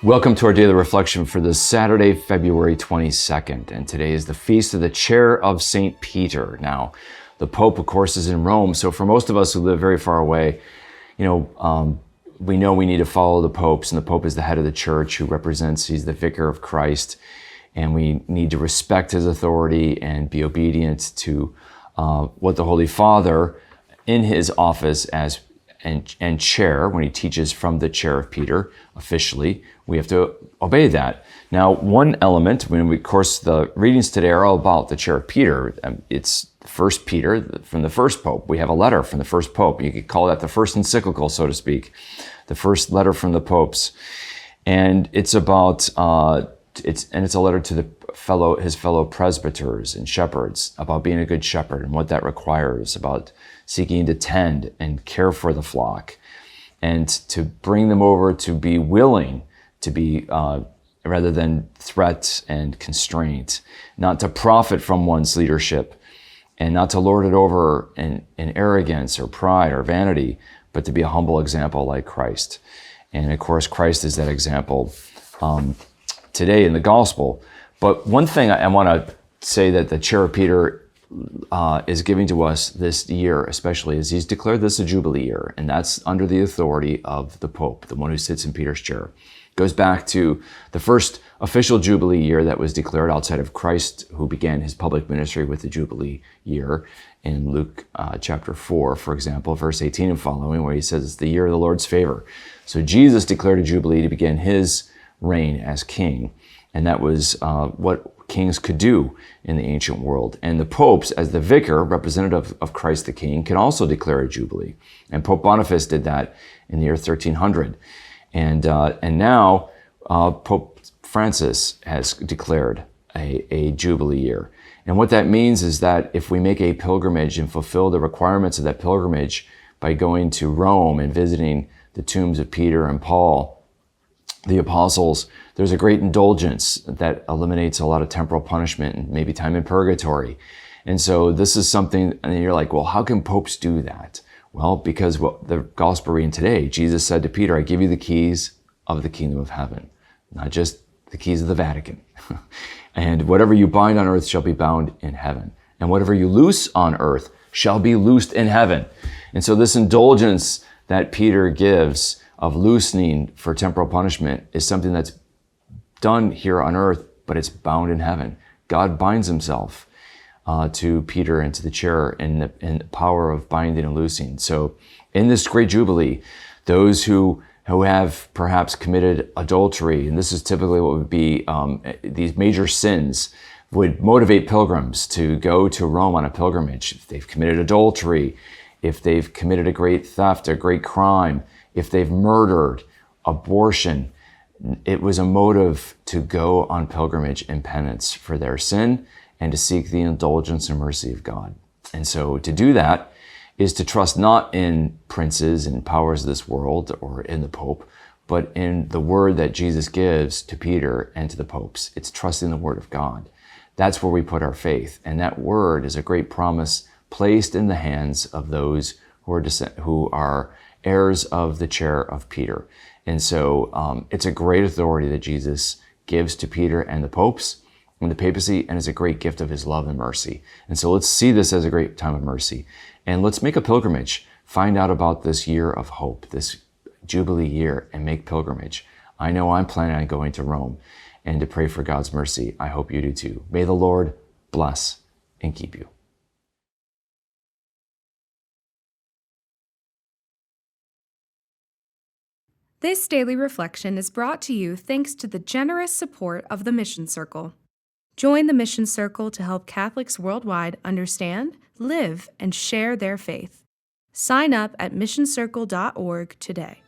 Welcome to our daily reflection for this Saturday, February 22nd, and today is the feast of the Chair of St. Peter. Now, the Pope, of course, is in Rome, so for most of us who live very far away, we know we need to follow the popes, and the Pope is the head of the church who represents, he's the vicar of Christ, and we need to respect his authority and be obedient to what the Holy Father in his office as and chair, when he teaches from the chair of Peter officially, we have to obey that. Now, one element, of course, the readings today are all about the chair of Peter. It's First Peter from the first Pope. We have a letter from the first Pope. You could call that the first encyclical, so to speak, the first letter from the popes, and it's about it's a letter to his fellow presbyters and shepherds about being a good shepherd and what that requires, about seeking to tend and care for the flock, and to bring them over to be willing to be, rather than threat and constraint, not to profit from one's leadership, and not to lord it over in arrogance or pride or vanity, but to be a humble example like Christ. And of course, Christ is that example today in the gospel. But one thing I want to say that the chair of Peter is giving to us this year, especially, is he's declared this a Jubilee year, and that's under the authority of the Pope, the one who sits in Peter's chair. It goes back to the first official Jubilee year that was declared outside of Christ, who began his public ministry with the Jubilee year in Luke chapter 4, for example, verse 18 and following, where he says it's the year of the Lord's favor. So Jesus declared a Jubilee to begin his reign as king, and that was what kings could do in the ancient world. And the popes, as the vicar, representative of Christ the King, can also declare a Jubilee. And Pope Boniface did that in the year 1300. And now Pope Francis has declared a Jubilee year. And what that means is that if we make a pilgrimage and fulfill the requirements of that pilgrimage by going to Rome and visiting the tombs of Peter and Paul, the apostles, there's a great indulgence that eliminates a lot of temporal punishment and maybe time in purgatory. And so this is something, and you're like, well, how can popes do that? Well, because what the gospel reading today, Jesus said to Peter, I give you the keys of the kingdom of heaven, not just the keys of the Vatican. And whatever you bind on earth shall be bound in heaven. And whatever you loose on earth shall be loosed in heaven. And so this indulgence that Peter gives of loosening for temporal punishment is something that's done here on earth, but it's bound in heaven. God binds himself to Peter and to the chair in the power of binding and loosing. So in this great Jubilee, those who have perhaps committed adultery, and this is typically what would be these major sins, would motivate pilgrims to go to Rome on a pilgrimage. If they've committed adultery, if they've committed a great theft, a great crime, if they've murdered, abortion, it was a motive to go on pilgrimage in penance for their sin and to seek the indulgence and mercy of God. And so to do that is to trust not in princes and powers of this world or in the Pope, but in the word that Jesus gives to Peter and to the popes. It's trusting the word of God. That's where we put our faith. And that word is a great promise placed in the hands of those who are heirs of the chair of Peter. And so it's a great authority that Jesus gives to Peter and the popes and the papacy, and it's a great gift of his love and mercy. And so let's see this as a great time of mercy. And let's make a pilgrimage, find out about this year of hope, this Jubilee year, and make pilgrimage. I know I'm planning on going to Rome and to pray for God's mercy. I hope you do too. May the Lord bless and keep you. This daily reflection is brought to you thanks to the generous support of the Mission Circle. Join the Mission Circle to help Catholics worldwide understand, live, and share their faith. Sign up at missioncircle.org today.